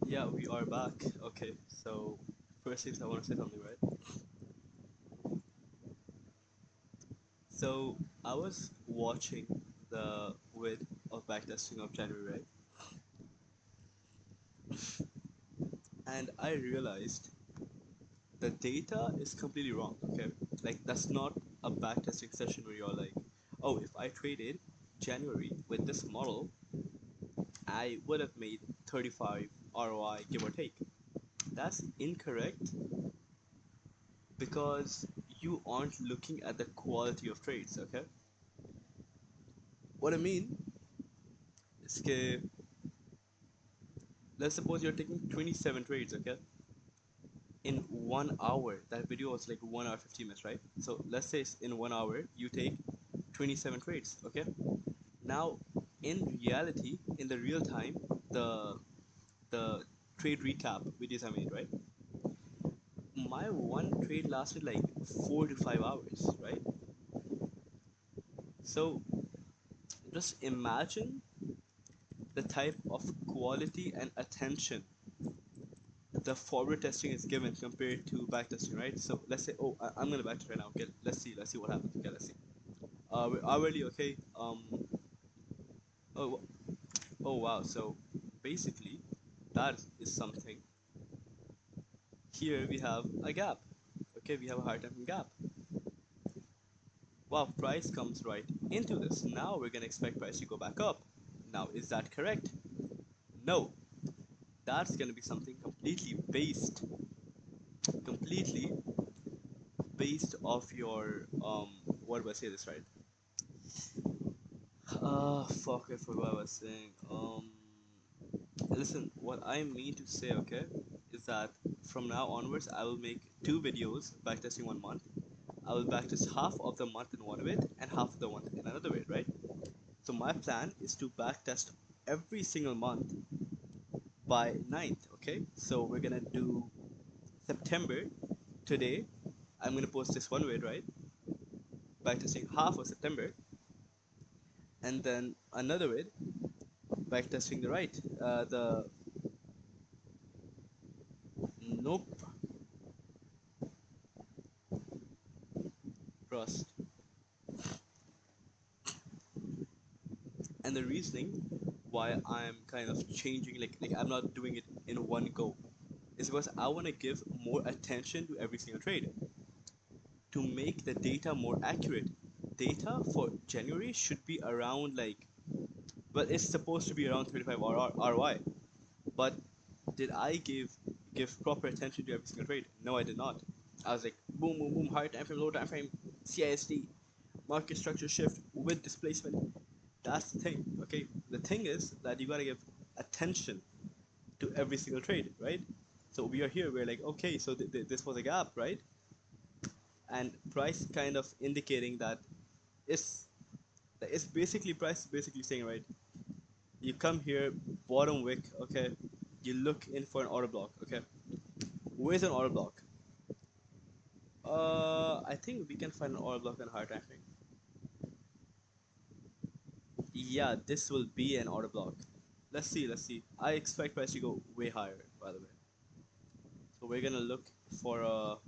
Yeah, we are back. Okay, so first things I want to say something, right? So I was watching the vid of backtesting of January, right? And I realized the data is completely wrong. Okay, like that's not a backtesting session where you're like, oh, if I traded January with this model, I would have made 35 ROI give or take. That's incorrect because you aren't looking at the quality of trades. Okay, what I mean is that let's suppose you're taking 27 trades, okay, in 1 hour. That video was like 1 hour 15 minutes, right? So let's say in 1 hour you take 27 trades, okay. Now in reality, in the real time, the trade recap videos I made, right, my one trade lasted like 4 to 5 hours, right? So just imagine the type of quality and attention the forward testing is given compared to back testing, right? So let's say, oh, I'm gonna back test right now. Okay, let's see what happens. Okay, let's see. We're hourly, okay. Oh, oh wow. So basically, that is something. Here we have a gap. Okay, we have a higher time frame gap. Wow, price comes right into this. Now we're gonna expect price to go back up. Now, is that correct? No. That's gonna be something completely based off your what do I say this right? Fuck, I forgot what I was saying. Listen, what I mean to say, okay, is that from now onwards, I will make two videos backtesting 1 month. I will backtest half of the month in one vid and half of the month in another vid, right? So my plan is to backtest every single month by 9th, okay? So we're gonna do September today. I'm gonna post this one vid, right? Backtesting half of September, and then another vid backtesting the right, the nope crust. And the reasoning why I'm kind of changing, like I'm not doing it in one go, is because I want to give more attention to every single trade to make the data more accurate. Data for January should be around like, well, it's supposed to be around 35 ROI, but did I give proper attention to every single trade? No, I did not. I was like boom boom boom, high time frame, low time frame, CISD, market structure shift with displacement. That's the thing. Okay, the thing is that you gotta give attention to every single trade, right? So we are here, we're like, okay, so this was a gap, right? And price kind of indicating that it's it's basically, price is basically saying, right, you come here, bottom wick, okay, you look in for an order block, okay. Where's an order block? I think we can find an order block in higher time frame. Yeah, this will be an order block. Let's see. I expect price to go way higher, by the way. So we're gonna look for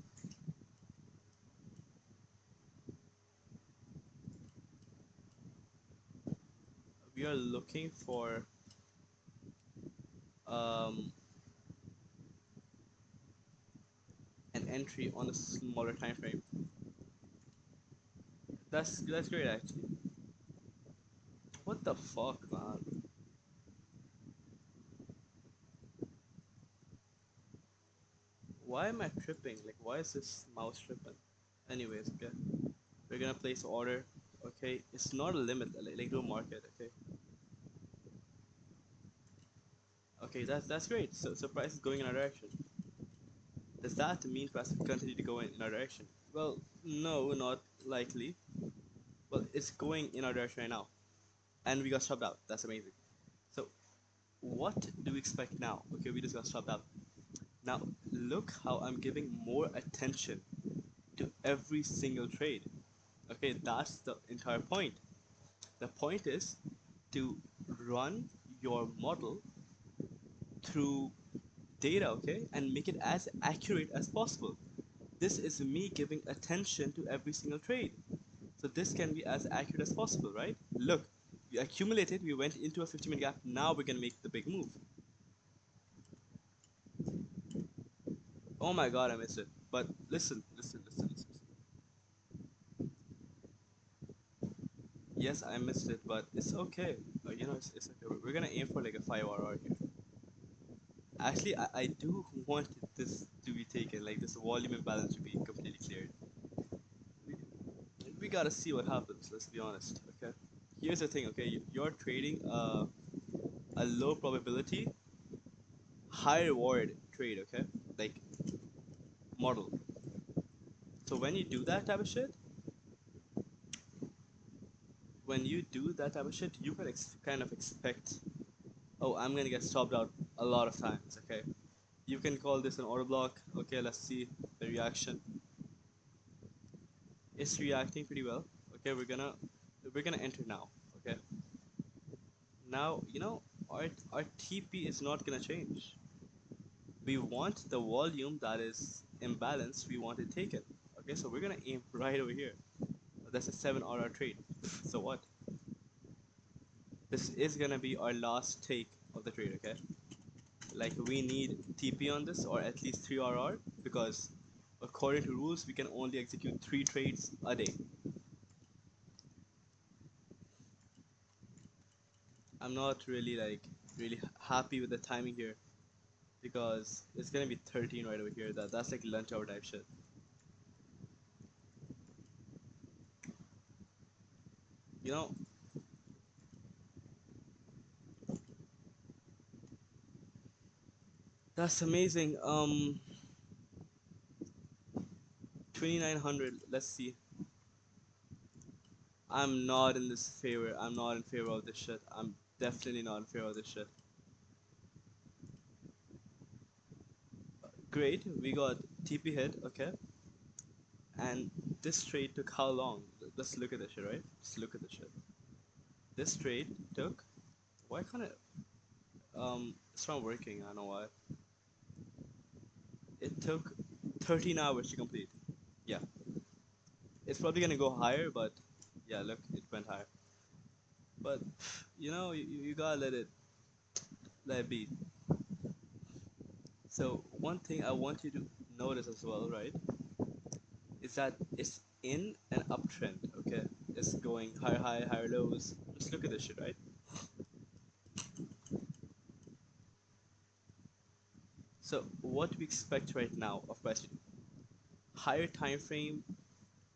we are looking for um, an entry on a smaller time frame. That's great actually. What the fuck, man? Why am I tripping? Like, why is this mouse tripping? Anyways, okay. We're gonna place order. Okay, it's not a limit. Like do a market. Okay. Okay, that's great. So price is going in our direction. Does that mean price will continue to go in our direction? Well, no, not likely. Well, it's going in our direction right now, and we got stopped out. That's amazing. So, what do we expect now? Okay, we just got stopped out. Now, look how I'm giving more attention to every single trade. Okay, that's the entire point. The point is to run your model through data, okay, and make it as accurate as possible. This is me giving attention to every single trade. So this can be as accurate as possible, right? Look, we accumulated, we went into a 50-minute gap, now we're gonna make the big move. Oh my god, I missed it. But listen. Yes, I missed it, but it's okay. It's okay. We're gonna aim for like a 5 RR here. Actually, I do want this to be taken, like this volume imbalance to be completely cleared. We, we gotta see what happens, let's be honest, okay? Here's the thing, okay? You're trading a low probability, high reward trade, okay? Like model. So when you do that type of shit, you can kind of expect, oh, I'm gonna get stopped out a lot of times, okay? You can call this an order block. Okay, let's see the reaction. It's reacting pretty well. Okay, we're gonna enter now. Okay, now our TP is not gonna change. We want the volume that is imbalanced. We want it taken. Okay, so we're gonna aim right over here. That's a 7 RR trade. So what? This is gonna be our last take of the trade. Okay, like we need TP on this or at least 3 RR because according to rules we can only execute 3 trades a day. I'm not really really happy with the timing here because it's gonna be 13 right over here. That's like lunch hour type shit. You know, that's amazing. 2900. Let's see. I'm not in this favor. I'm not in favor of this shit. I'm definitely not in favor of this shit. Great, we got TP hit. Okay, and this trade took how long? Let's look at this shit, right? Let's look at this shit. This trade took. Why can't it? It's not working. I don't know why. It took 13 hours to complete. Yeah, it's probably gonna go higher, but yeah, look, it went higher. But you gotta let it be. So one thing I want you to notice as well, right, is that it's in an uptrend. Okay, it's going higher high, higher lows. Just look at this shit, right? So what we expect right now of price, higher time frame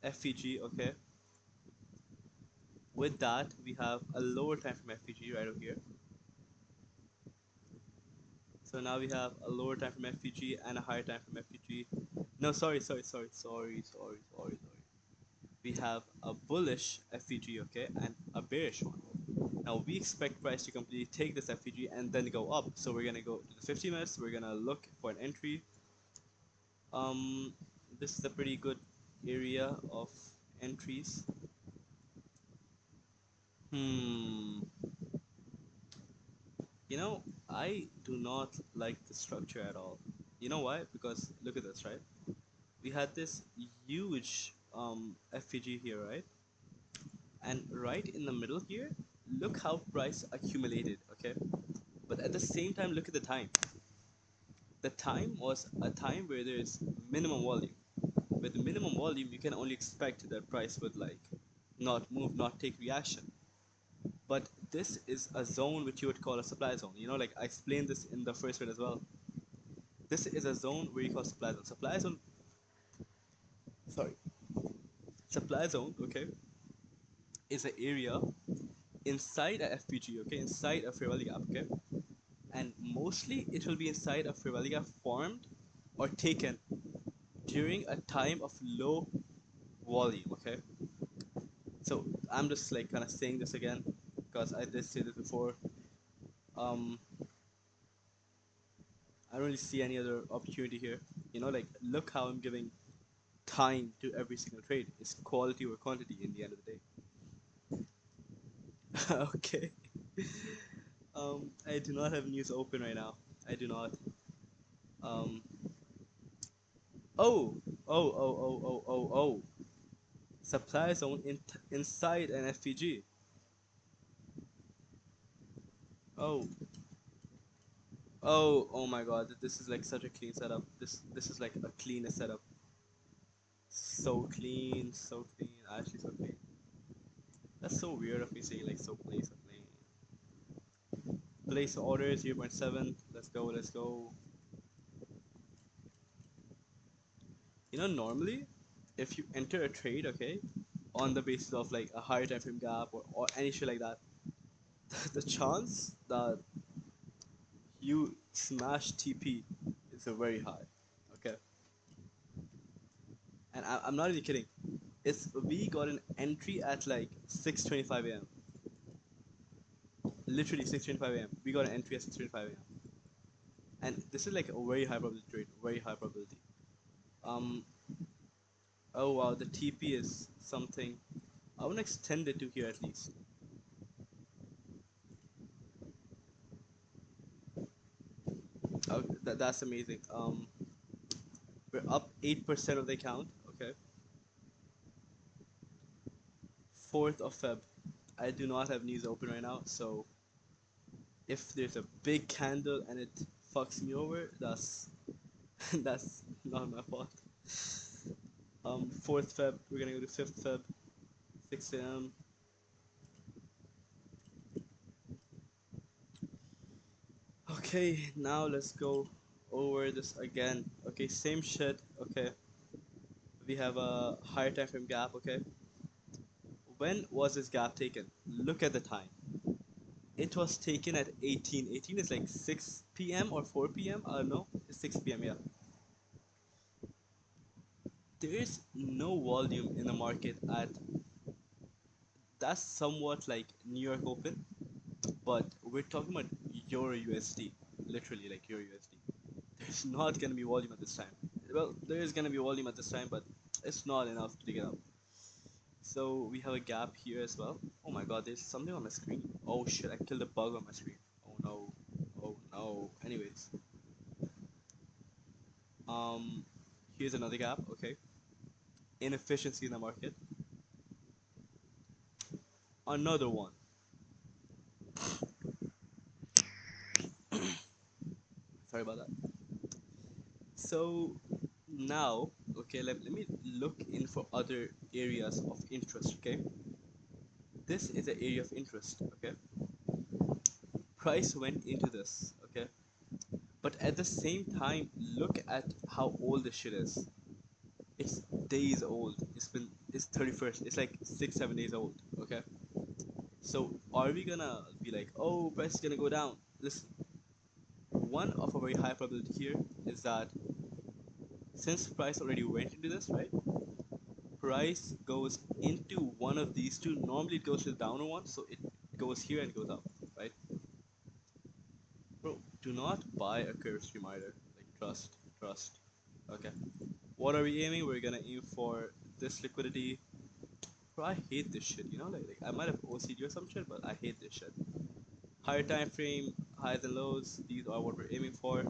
FVG. Okay, with that we have a lower time frame FVG right over here. So now we have a lower time from FPG and a higher time from FPG. No, sorry. We have a bullish FPG, okay, and a bearish one. Now we expect price to completely take this FPG and then go up. So we're gonna go to the 50 minutes. We're gonna look for an entry. Um, this is a pretty good area of entries. Hmm. I do not like the structure at all. You know why? Because look at this, right? We had this huge FPG here, right? And right in the middle here, look how price accumulated, okay? But at the same time, look at the time. The time was a time where there is minimum volume. With minimum volume, you can only expect that price would like not move, not take reaction. But this is a zone which you would call a supply zone. Like I explained this in the first one as well. This is a zone where you call supply zone. Sorry, supply zone, okay, is an area inside a FPG, okay, inside a fair value gap, okay, and mostly it will be inside a fair value gap formed or taken during a time of low volume, okay. So I'm just like kind of saying this again because I did say this before. Um, I don't really see any other opportunity here. Like look how I'm giving time to every single trade. It's quality over quantity in the end of the day. Okay. I do not have news open right now. I do not. Um, oh, oh. Supply zone inside an FPG. Oh, oh my God! This is like such a clean setup. This is like a cleanest setup. So clean, so clean. Actually, so clean. That's so weird of me saying like so clean, so clean. Place orders 0.7. Let's go. Let's go. Normally, if you enter a trade, okay, on the basis of like a higher time frame gap or any shit like that, the chance that you smash TP is very high. Okay, and I'm not even kidding. It's we got an entry at like 6:25 a.m. Literally 6:25 a.m. We got an entry at 6:25 a.m. And this is like a very high probability trade, very high probability. Um, oh wow, the TP is something. I want to extend it to here at least. Oh, that's amazing. We're up 8% of the account. Okay, 4th of Feb. I do not have news open right now, so if there's a big candle and it fucks me over, that's not my fault. 4th Feb. We're gonna go to 5th Feb. 6 a.m. Okay, now let's go over this again. Okay, same shit. Okay, we have a higher time frame gap. Okay, when was this gap taken? Look at the time. It was taken at 18. 18 is like 6 p.m. or 4 p.m. No, it's 6 p.m. Yeah. There is no volume in the market at that's somewhat like New York Open, but we're talking about EuroUsd, literally like EuroUsd. There's not gonna be volume at this time. Well, there is gonna be volume at this time, but it's not enough to take it up. So we have a gap here as well. Oh my god, there's something on my screen. Oh shit, I killed a bug on my screen. Oh no. Oh no. Anyways, um, here's another gap. Okay, inefficiency in the market. Another one. Sorry about that. So now, okay, let me look in for other areas of interest. Okay, this is an area of interest. Okay, price went into this. Okay, but at the same time, look at how old this shit is. It's days old. It's 31st. It's like 6 7 days old. Okay, so are we gonna be like, oh, price is gonna go down? Listen, one of a very high probability here is that since price already went into this, right? Price goes into one of these two. Normally it goes to the downer one, so it goes here and goes up, right? Bro, do not buy a curve stream either. Like trust, trust. Okay. What are we aiming? We're gonna aim for this liquidity. Bro, I hate this shit. Like I might have OCD or some shit, but I hate this shit. Higher time frame, highs and lows. These are what we're aiming for.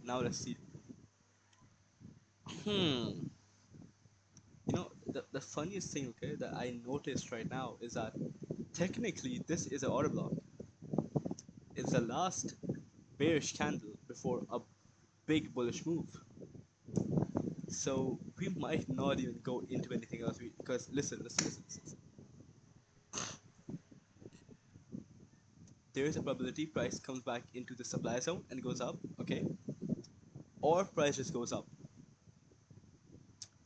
Now let's see. Hmm. The funniest thing, okay, that I noticed right now is that technically this is an order block. It's the last bearish candle before a big bullish move. So we might not even go into anything else because listen. There is a probability price comes back into the supply zone and goes up, okay? Or price just goes up.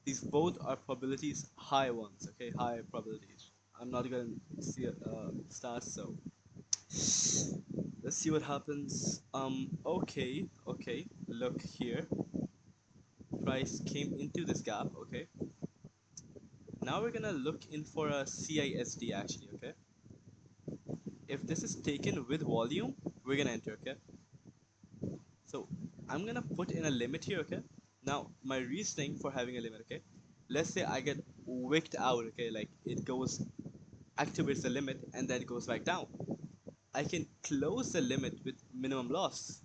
These both are probabilities, high ones, okay? High probabilities. I'm not gonna see stats, so let's see what happens. Okay. Look here. Price came into this gap, okay? Now we're gonna look in for a CISD actually, okay? If this is taken with volume, we're gonna enter, okay? So I'm gonna put in a limit here, okay? Now my reasoning for having a limit, okay? Let's say I get wicked out, okay? Like it goes activates the limit and then it goes back down. I can close the limit with minimum loss,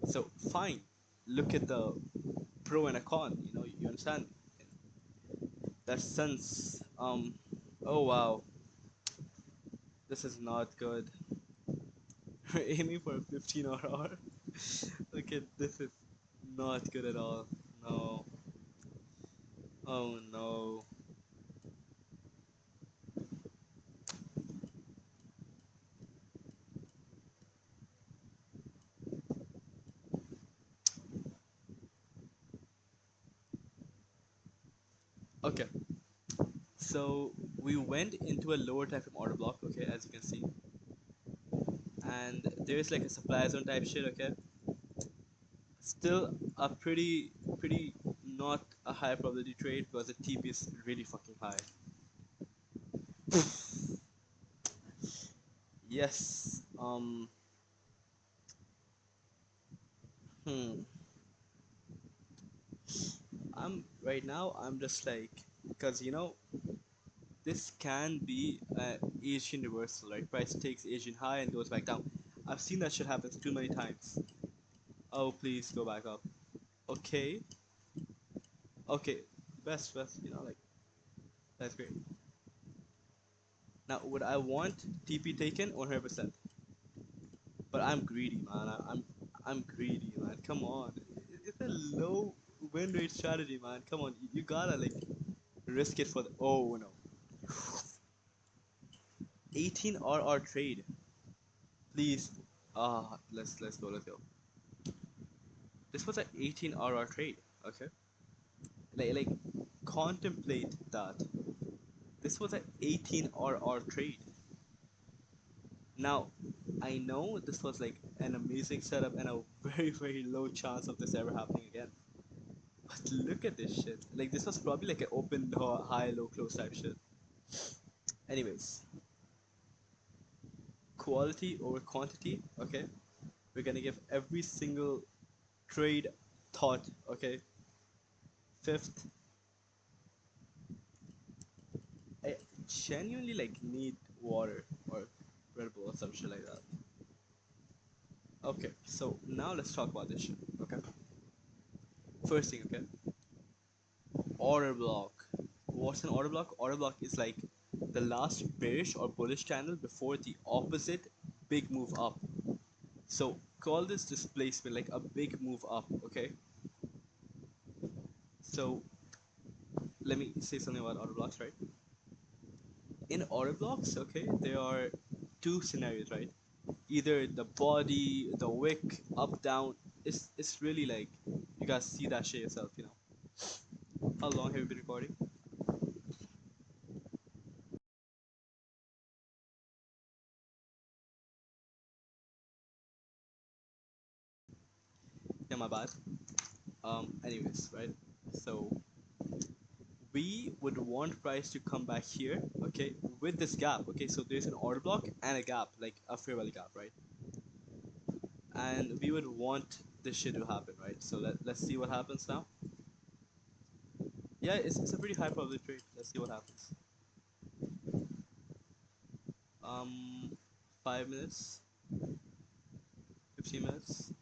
So fine, look at the pro and a con. You understand that sense. Oh wow, this is not good. We're aiming for a 15 RR. Okay, this is not good at all. No. Oh no. Okay, so we went into a lower time frame order block. Okay, as you can see, and there's like a supply zone type shit. Okay, still a pretty not a high probability trade because the TP is really fucking high. Yes. Hmm. I'm right now. I'm just like, because this can be a Asian reversal, right? Price takes Asian high and goes back down. I've seen that shit happen too many times. Oh, please go back up. Okay. Okay. Best. Like that's great. Now, would I want TP taken 100%? But I'm greedy, man. I'm greedy, man. Come on. It's a low win rate strategy, man. Come on. You gotta like risk it for the. Oh no. 18 RR trade. Please. Let's go. This was an 18 RR trade. Okay. Like contemplate that. This was an 18 RR trade. Now, I know this was like an amazing setup and a very low chance of this ever happening again. But look at this shit. Like this was probably like an open high low close type shit. Anyways, quality over quantity. Okay, we're gonna give every single trade thought. Okay, fifth, I genuinely like need water or Red Bull or some shit like that. Okay, so now let's talk about this shit. Okay, first thing. Okay, order block. What's an order block? Order block is like the last bearish or bullish candle before the opposite big move up. So call this displacement like a big move up. Okay, so let me say something about order blocks, right? In order blocks, okay, there are two scenarios, right? Either the body, the wick, up, down. It's really like you guys see that shit yourself. How long have you been recording? Yeah, my bad. Anyways, right? So we would want price to come back here, okay, with this gap. Okay, so there's an order block and a gap, like a fair value gap, right? And we would want this shit to happen, right? So let's see what happens now. Yeah, it's a pretty high probability trade. Let's see what happens. um 5 minutes, 15 minutes.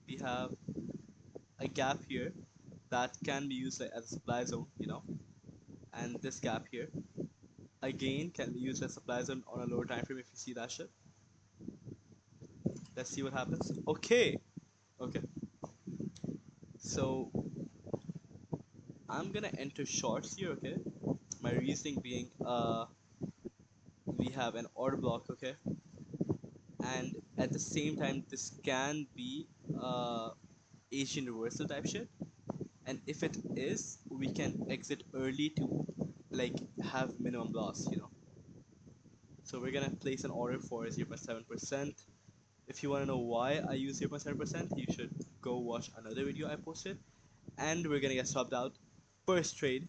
We have a gap here that can be used like as a supply zone. And this gap here again can be used as a supply zone on a lower time frame if you see that shit. Let's see what happens. Okay, so I'm gonna enter shorts here. Okay, my reasoning being we have an order block. Okay, and at the same time this can be Asian reversal type shit, and if it is, we can exit early to like have minimum loss. So we're gonna place an order for 0.7%. If you want to know why I use 0.7%, you should go watch another video I posted. And we're gonna get swapped out. First trade,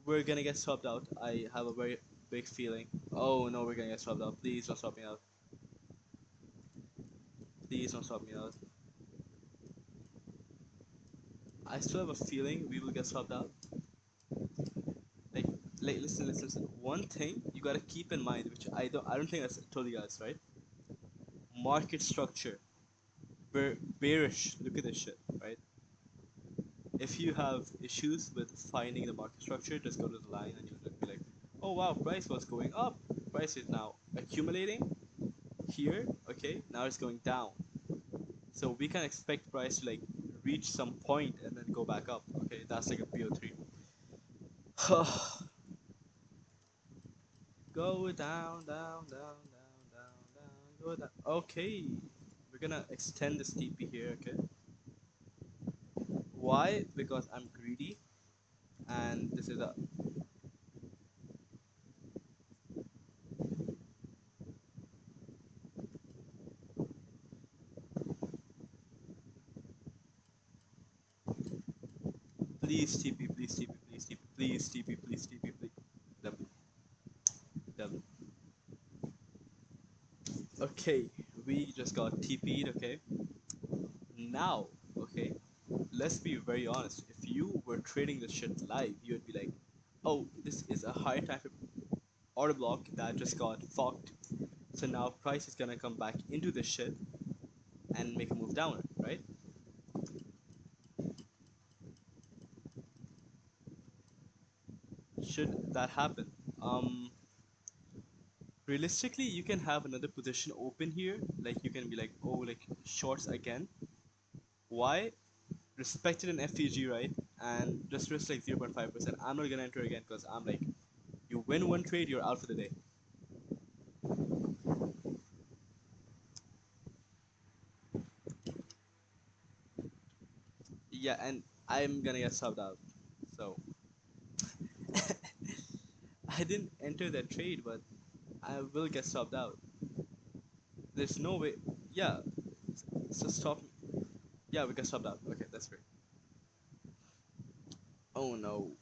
we're gonna get swapped out. I have a very big feeling. Oh no, we're gonna get swapped out. Please don't swap me out. Please don't swap me out. I still have a feeling we will get swapped out. Like, like listen. One thing you gotta keep in mind, which I don't think I told you guys, right? Market structure. We're bearish. Look at this shit, right? If you have issues with finding the market structure, just go to the line and you'll be like, oh wow, price was going up. Price is now accumulating here. Okay, now it's going down. So we can expect price to like reach some point and then go back up. Okay, that's like a PO3. Go down, go down. Okay, we're gonna extend this TP here. Okay, why? Because I'm greedy, and this is a please TP, please TP, please TP, please TP, please TP, please. W, W. Okay, we just got TP'd. Okay, now, okay, let's be very honest. If you were trading this shit live, you would be like, oh, this is a high traffic order block that just got fucked. So now price is gonna come back into this shit and make a move downward, right? Should that happen? Um, Realistically, you can have another position open here. Like you can be like, oh, like shorts again. Why? Respected an FTG, right? And just risk like 0.5%. I'm not gonna enter again because I'm like, you win one trade, you're out for the day. Yeah, and I'm gonna get subbed out. So I didn't enter that trade, but I will get subbed out. There's no way. Yeah, so stop. Yeah, we got subbed out. Okay, that's great. Oh no.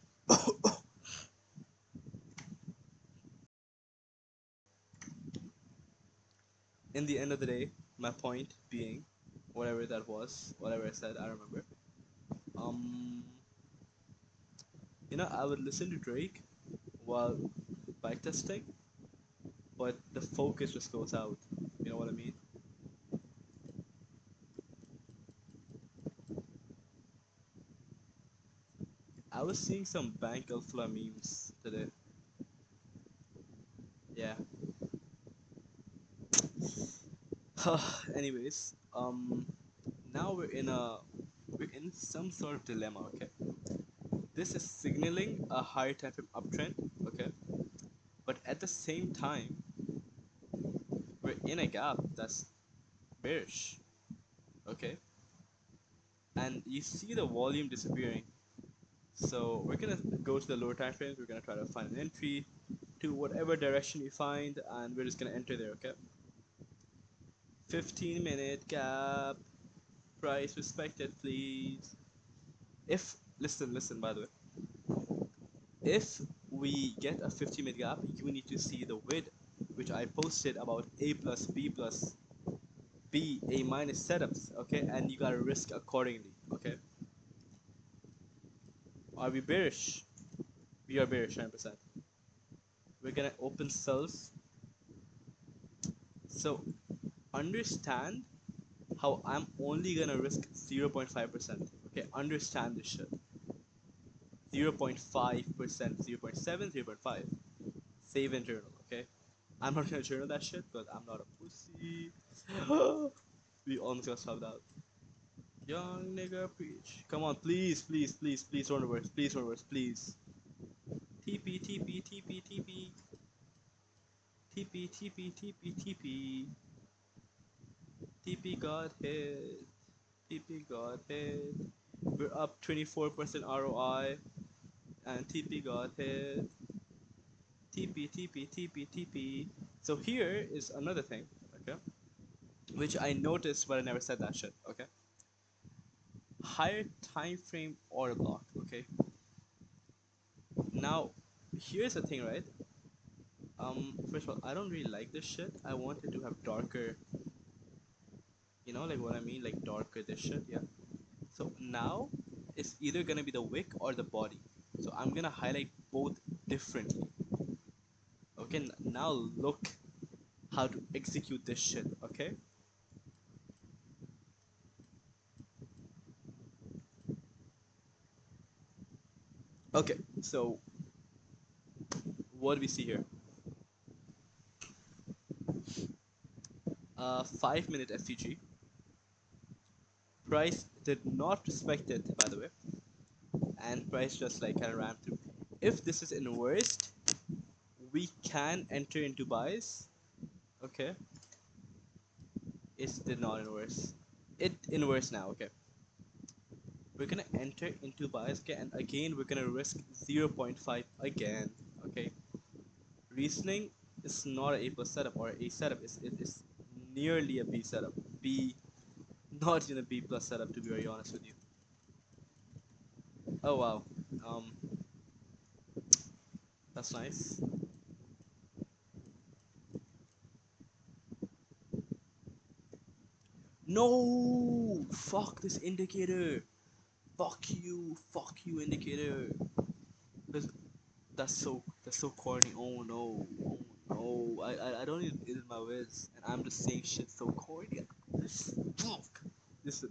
In the end of the day, my point being, whatever that was, whatever I said, I remember. Um, I would listen to Drake while bike testing, but the focus just goes out. You know what I mean? I was seeing some Bank Alpha memes today. Yeah. Anyways, now we're in some sort of dilemma. Okay, this is signaling a higher time frame uptrend. Okay, but at the same time, we're in a gap that's bearish. Okay, and you see the volume disappearing. So we're gonna go to the lower time frames. We're gonna try to find an entry to whatever direction we find, and we're just gonna enter there. Okay, 15-minute gap. Price respected, please. If listen, by the way, if we get a 50-minute gap, you need to see the width, which I posted about A plus B plus B A minus setups. Okay, and you gotta risk accordingly. Okay, are we bearish? We are bearish 9%. We're gonna open cells. So understand how I'm only gonna risk 0.5%. Okay, understand this shit. 0.5%, 0.7, 0.5. Save and journal, okay? I'm not gonna journal that shit because I'm not a pussy. We almost got subbed out. Young nigga preach. Come on, please don't reverse. Please don't reverse, please. TP, TP, TP, TP. TP, TP, TP, TP. TP got hit. TP got hit. We're up 24% ROI. And TP got hit. TP, TP, TP, TP. So here is another thing, okay? Which I noticed, but I never said that shit, okay? Higher time frame order block, okay? Now, here's the thing, right? First of all, I don't really like this shit. I wanted to have darker, like what I mean, like darker this shit, yeah. So now it's either gonna be the wick or the body. So I'm gonna highlight both differently. Okay, now look how to execute this shit. Okay. Okay. So what do we see here? 5 minute FTG. Price did not respect it, by the way, and price just like kind of ran through. If this is inversed, we can enter into buys. Okay, it did not inverse. It inverse now. Okay, we're gonna enter into buys. Okay, and again we're gonna risk 0.5 again. Okay, reasoning is not a A plus setup or a setup. It is nearly a B setup. B, not in a B plus setup, to be very honest with you. Oh wow, um, that's nice. No, fuck this indicator. Fuck you, indicator. That's, that's so corny. Oh no, oh no. I don't even edit my words, and I'm just saying shit so corny. Fuck. Listen.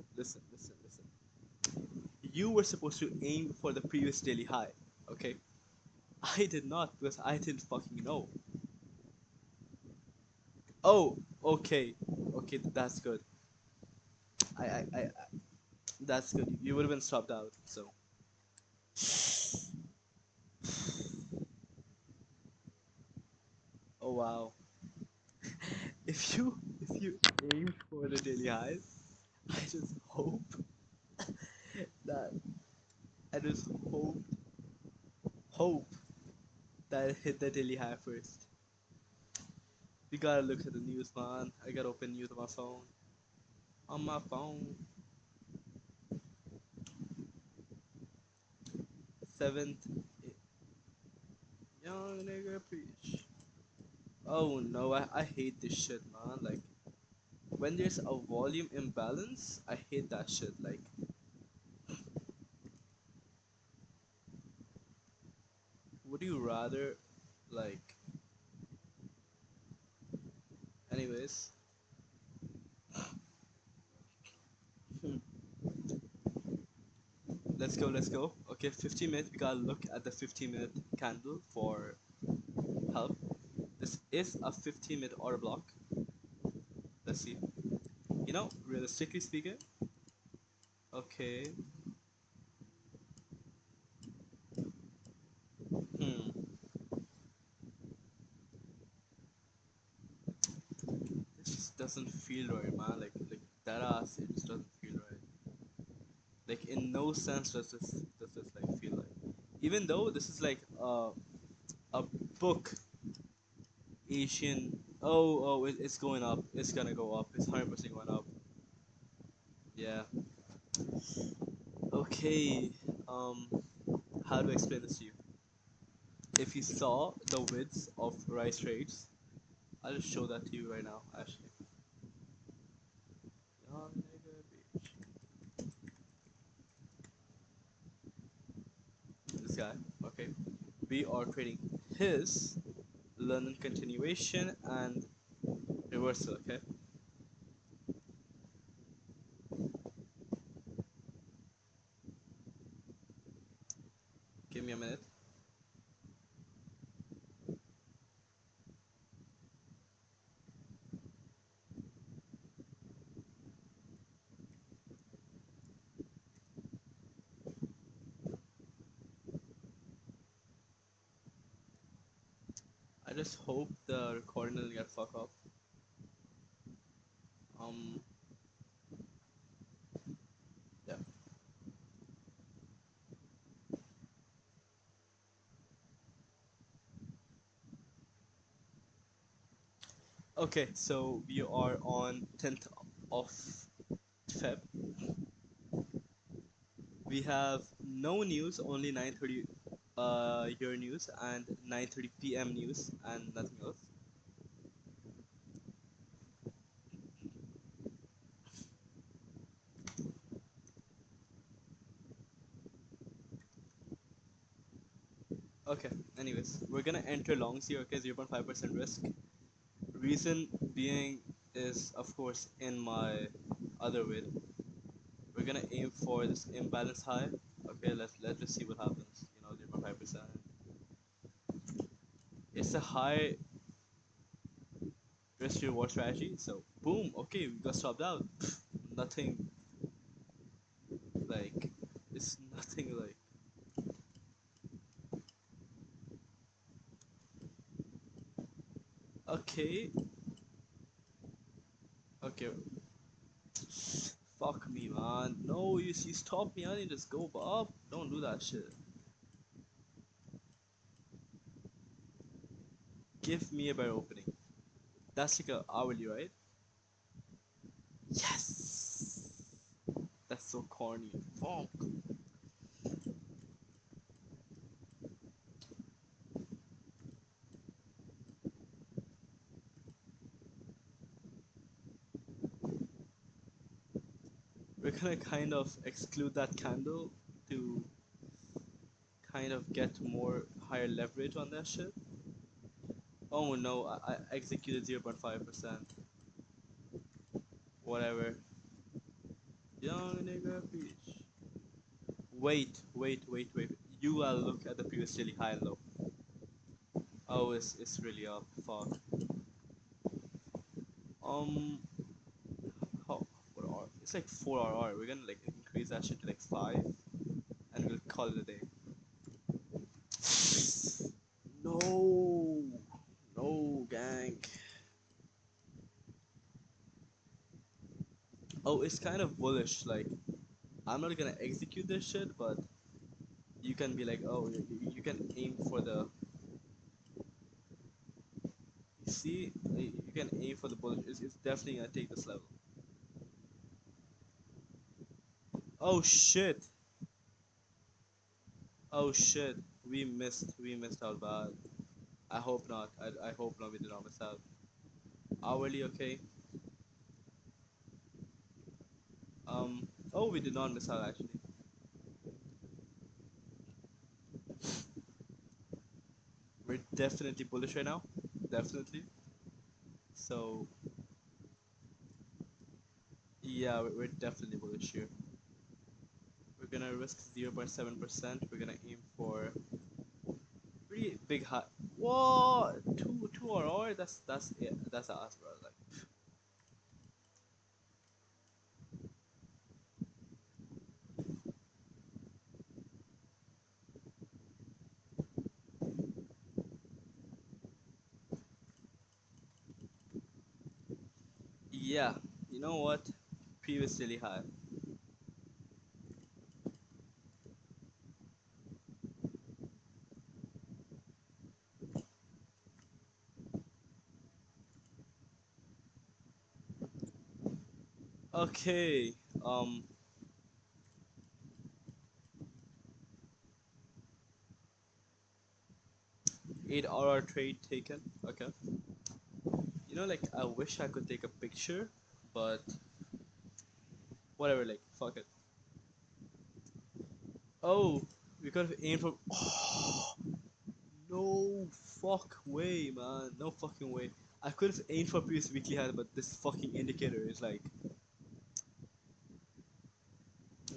You were supposed to aim for the previous daily high, okay? I did not because I didn't fucking know. Oh, okay, that's good. I that's good. You would have been stopped out. So, oh wow. If you aim for the daily highs, I just hope that I just hope that it hit the daily high first. We gotta look at the news, man. I gotta open news on my phone. On my phone. Seventh, young nigga preach. Oh no, I hate this shit, man. Like when there's a volume imbalance, I hate that shit. Like, would you rather, like, anyways? Let's go. Okay, 15 minutes. We gotta look at the 15-minute candle for help. This is a 15-minute order block. Let's see. Realistically speaking, okay. Hmm. This just doesn't feel right, man. Like that ass, it just doesn't feel right. Like in no sense does this like feel like. Even though this is like a book Asian. It's going up. It's gonna go up. It's 100% going up. Yeah. Okay. Um, how do I explain this to you? If you saw the widths of rice trades, I'll just show that to you right now. Actually, young nigga bitch. This guy. Okay. We are trading his London continuation and reversal. Okay. Give me a minute. I just hope the recording doesn't get fucked up. Um. Yeah. Okay. So we are on 10th of Feb. We have no news, only 9:30 your news and 9:30 p.m. news and nothing else. Okay, anyways, we're gonna enter longs here, okay, 0.5% risk. Reason being is, of course, in my other vid. We're gonna aim for this imbalance high. Okay, let's just see what happens. 0.5%. It's a high risk reward strategy, so boom, okay, we got stopped out. Nothing like, it's nothing like, okay, okay, fuck me, man. No, you stop me. I need to just go up. Don't do that shit. Give me a better opening. That's like a hourly, right? Yes. That's so corny. Fuck. We're gonna kind of exclude that candle to kind of get more higher leverage on that shit. Oh no, I executed 0.5%. Whatever. Young nigga bitch. Wait. You gotta look at the previous daily high and low. Oh, it's really up. Fuck. Um, how? What R? It's like 4 RR. We're gonna like increase that shit to like 5, and we'll call it a day. No, no, gang. Oh, it's kind of bullish. Like, I'm not gonna execute this shit, but you can be like, oh, you can aim for the. You see, you can aim for the bullish. It's definitely gonna take this level. Oh shit! Oh shit! We missed out bad. I hope not. I hope not. We did not miss out. Hourly, okay. Oh, we did not miss out actually. We're definitely bullish right now. Definitely. So, yeah, we're definitely bullish here. We're gonna risk 0.7%. We're gonna aim for pretty big high. Whoa! Two or that's yeah, that's us, bro. Like, yeah. You know what? Previously high. Okay. 8 hour trade taken. Okay. Like I wish I could take a picture, but whatever. Like fuck it. Oh, we could have aimed for. Oh, no fuck way, man. No fucking way. I could have aimed for previous weekly high, but this fucking indicator is like.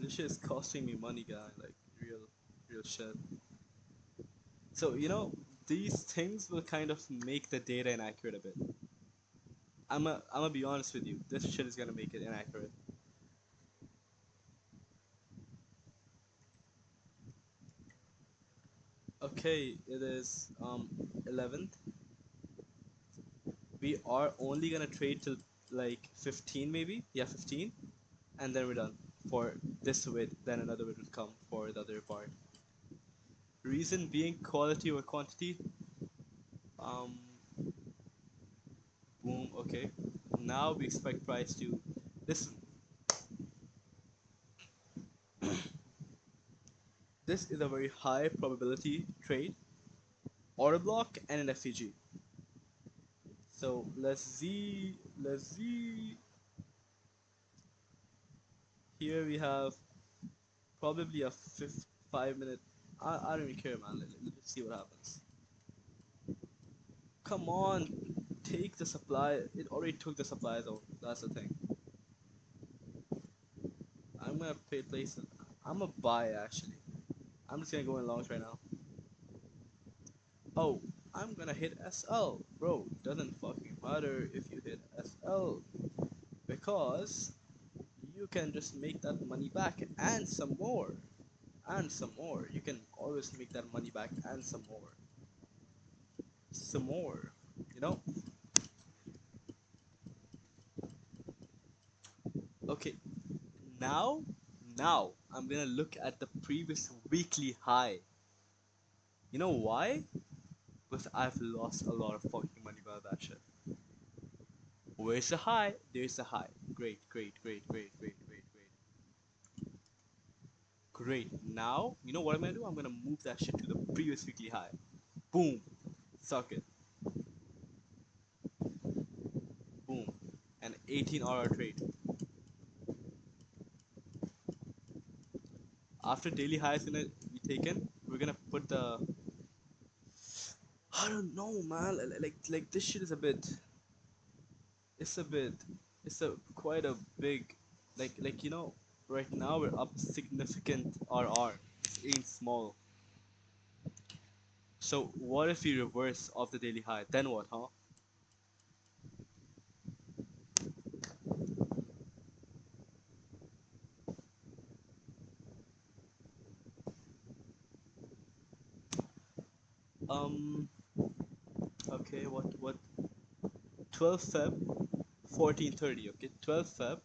This shit is costing me money, guy. Like, real shit. So, these things will kind of make the data inaccurate a bit. I'm gonna be honest with you. This shit is gonna make it inaccurate. Okay, it is 11th. We are only gonna trade till like 15 maybe. Yeah, 15. And then we're done for this width. Then another width will come for the other part. Reason being quality over quantity. Um, boom. Okay. Now we expect price to this. This is a very high probability trade, order block, and an FEG. So let's see. Here we have probably a 5 minute. I don't even care, man. Let's just see what happens. Come on, take the supply. It already took the supply though. That's the thing. I'm gonna place it. I'm gonna buy actually. I'm just gonna go in longs right now. Oh, I'm gonna hit SL, bro. Doesn't fucking matter if you hit SL because you can just make that money back and some more and some more. You can always make that money back and some more. You know. Okay, now, now I'm gonna look at the previous weekly high. You know why? Because I've lost a lot of fucking money by that shit. Where's the high? There's the high. Great, great, great, great, great, great, great. Great. Now, you know what I'm gonna do? I'm gonna move that shit to the previous weekly high. Boom. Suck it. Boom. An 18-hour trade. After daily high is gonna be taken, we're gonna put the. I don't know, man. Like this shit is a bit. It's a bit. It's a quite a big. Like you know, right now we're up significant RR. It ain't small. So what if we reverse off the daily high? Then what, huh? Um. Okay. What? 12 Feb, 14:30. Okay. 12 Feb.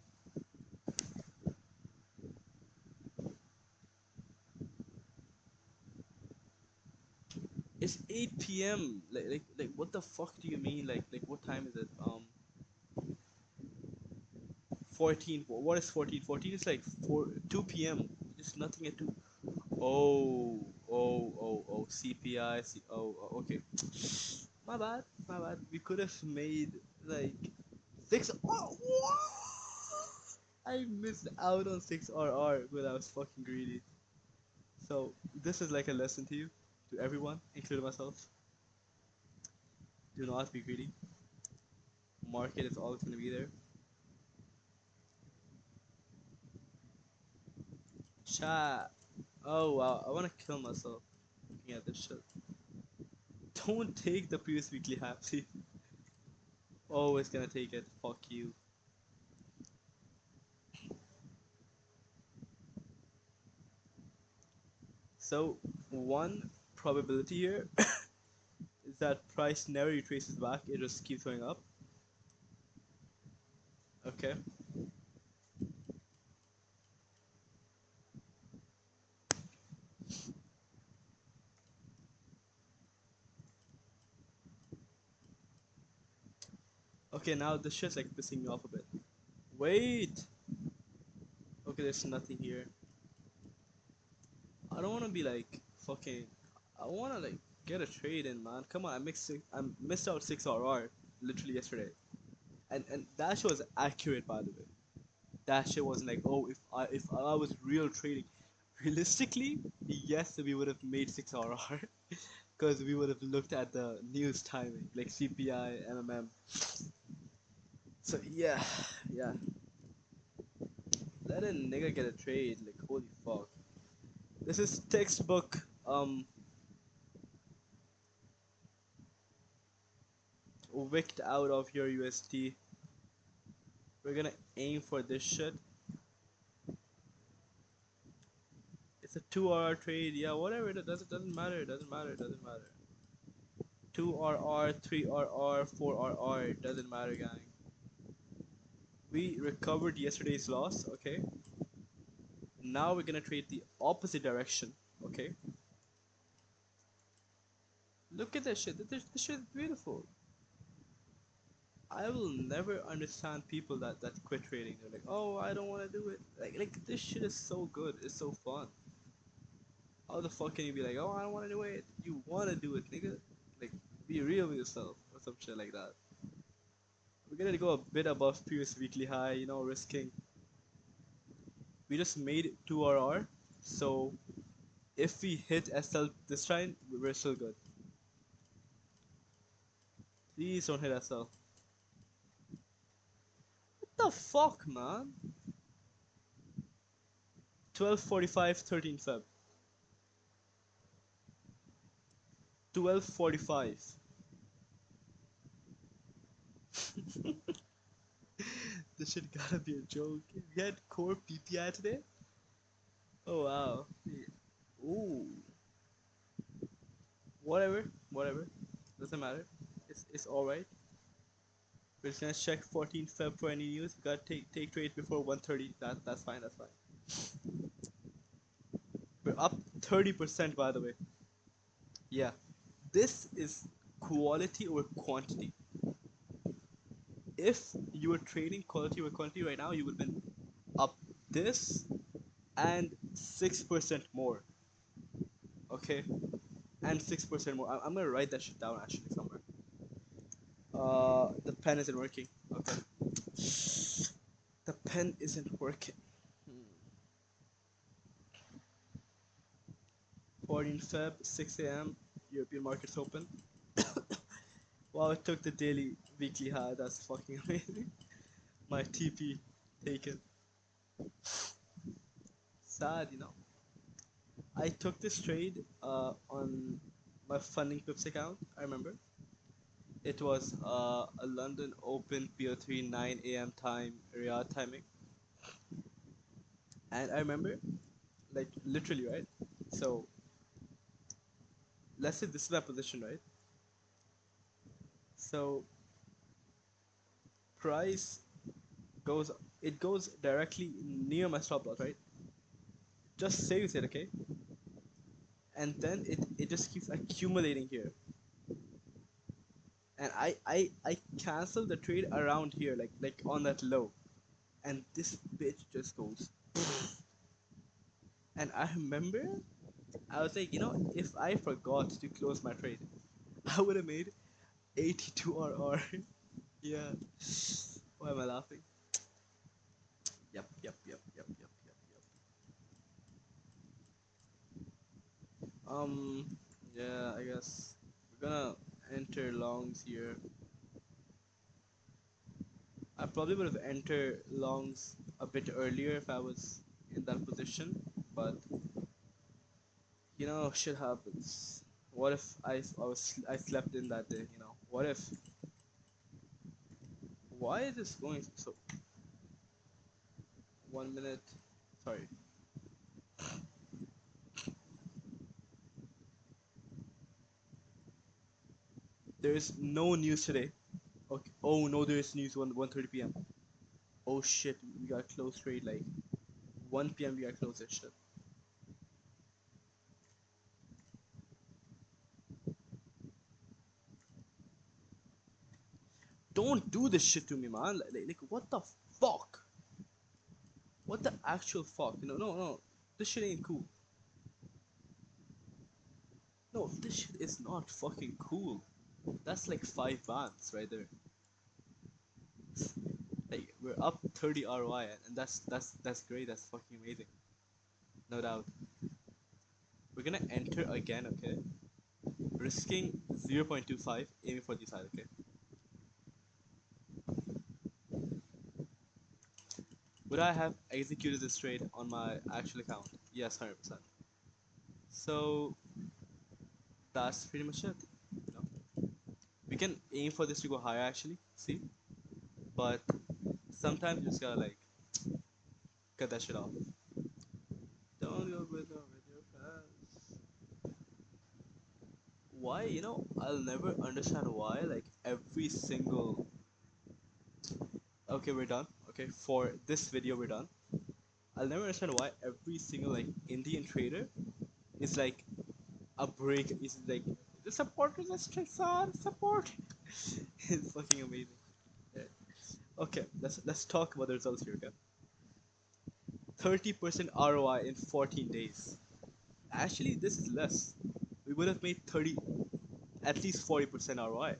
It's 8 p.m. Like what the fuck do you mean? Like what time is it? 14. What is 14? 14 is like 2 p.m. It's nothing at 2. Oh, CPI. Okay. My bad. My bad. We could have made like 6. Oh, I missed out on 6 RR when I was fucking greedy. So this is like a lesson to you, to everyone, including myself. Do not be greedy. Market is always gonna be there. Chat. Oh wow, I wanna kill myself looking at this shit. Don't take the previous weekly high, please. Always gonna take it. Fuck you. So one probability here is that price never retraces back. It just keeps going up. Okay. Okay, now this shit's like pissing me off a bit. Wait. Okay, there's nothing here. I don't wanna be like fucking. I wanna like get a trade in, man. Come on, I missed out 6 RR literally yesterday, and that shit was accurate by the way. That shit wasn't like, oh, if I was real trading. Realistically, yes, we would have made 6 RR because we would have looked at the news timing like CPI, MMM. So yeah, yeah. Let a nigga get a trade. Like holy fuck. This is textbook. Wicked out of your USD. We're gonna aim for this shit. It's a 2 hour trade. Yeah, whatever. It doesn't matter. It doesn't matter. It doesn't matter. 2 RR, 3 RR, 4 RR. It doesn't matter, gang. We recovered yesterday's loss. Okay. Now we're gonna trade the opposite direction. Okay. Look at this shit. This shit is beautiful. I will never understand people that quit trading. They're like, oh, I don't want to do it. Like this shit is so good. It's so fun. How the fuck can you be like, oh, I don't want to do it? You want to do it, nigga. Like, be real with yourself or some shit like that. We're gonna go a bit above previous weekly high, you know, risking. We just made 2 RR, so If we hit SL this time, we're still good. Please don't hit SL. What the fuck, man? 12:45, 13 Feb. 12:45. This shit gotta be a joke. We had core PPI today? Oh wow. Ooh. Whatever, whatever. Doesn't matter. It's alright. We're just gonna check 14 Feb for any news. We gotta take trades before 1:30. That's fine, that's fine. We're up 30% by the way. Yeah. This is quality over quantity. If you were trading quality over quantity right now, you would have been up this and 6% more. Okay? And 6% more. I'm gonna write that shit down actually somewhere. The pen isn't working. Okay. The pen isn't working. 14 Feb, 6 a.m. European markets open. Wow, it took the daily weekly high. That's fucking amazing. My TP taken. Sad, you know. I took this trade on my funding pips account. I remember it was a London Open PO3 9 a.m. time Riyadh timing, and I remember like literally right. So let's say this is my position, right? So price goes it goes directly near my stop loss, right? Just saves it, okay? And then it just keeps accumulating here. And I cancel the trade around here, like on that low. And this bitch just goes. And I remember I was like, you know, if I forgot to close my trade, I would have made 82 RR. Yeah. Why am I laughing? Yep. Um, yeah, I guess we're gonna enter longs here. I probably would have entered longs a bit earlier if I was in that position, but you know, shit happens. What if I slept in that day? You know, what if? Why is this going so? 1 minute. Sorry. There is no news today. Okay. Oh no, there is news 1:30 p.m. Oh shit, we got close trade like 1 p.m. We got close this shit. Don't do this shit to me, man. Like what the fuck? What the actual fuck? No. This shit ain't cool. No, this shit is not fucking cool. That's like 5 bands right there. Like we're up 30 ROI, and that's great. That's fucking amazing. No doubt. We're gonna enter again, okay? Risking 0.25, aiming for the side, okay? Would I have executed this trade on my actual account? Yes, 100%. So that's pretty much it. You know, we can aim for this to go higher actually. See, but sometimes you just gotta like cut that shit off. Don't go with your friends. Why? You know, I'll never understand why. Like every single. Okay, we're done. Okay, for this video, we're done. I'll never understand why every single like Indian trader is like a break. Is like the support resistance on support. It's fucking amazing. Yeah. Okay, let's talk about the results here. Okay, 30% ROI in 14 days. Actually, this is less. We would have made 30, at least 40% ROI.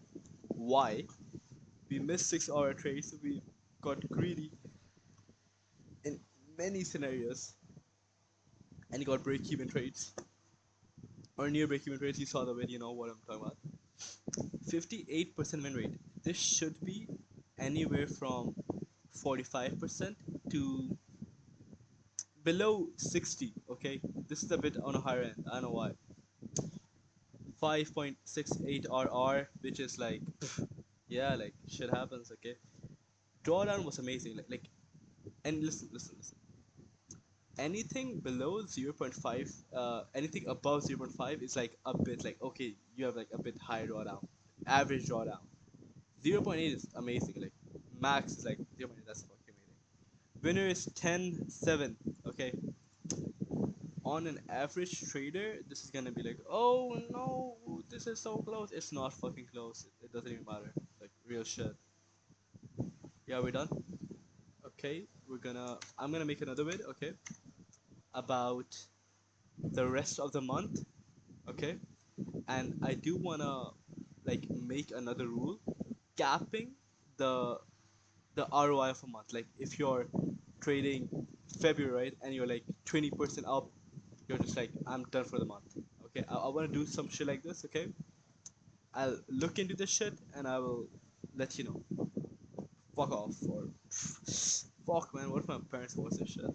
Why? We missed 6 hour trades, so we got greedy in many scenarios and got break even trades. or near break-even rates. You saw the video, you know what I'm talking about. 58% win rate. This should be anywhere from 45% to below 60. Okay, this is a bit on a higher end. I don't know why. 5.68 RR, which is like, yeah, like shit happens. Okay, drawdown was amazing. And listen. Anything below 0.5, anything above 0.5 is like a bit like, okay, you have like a bit high drawdown, average drawdown. 0.8 is amazing. Like max is like 0.8. That's fucking amazing. Winner is 10.7. Okay, on an average trader, this is gonna be like, oh no, this is so close. It's not fucking close. It doesn't even matter. Like real shit. Yeah, we're done. Okay, I'm gonna make another vid. Okay, about the rest of the month. Okay, and I do wanna like make another rule, capping the the ROI of a month. Like if you're trading February, right, and you're like 20% up, you're just like, I'm done for the month. Okay, I want to do some shit like this. Okay, I'll look into this shit and I will let you know. Fuck off or fuck man. What if my parents watch this shit?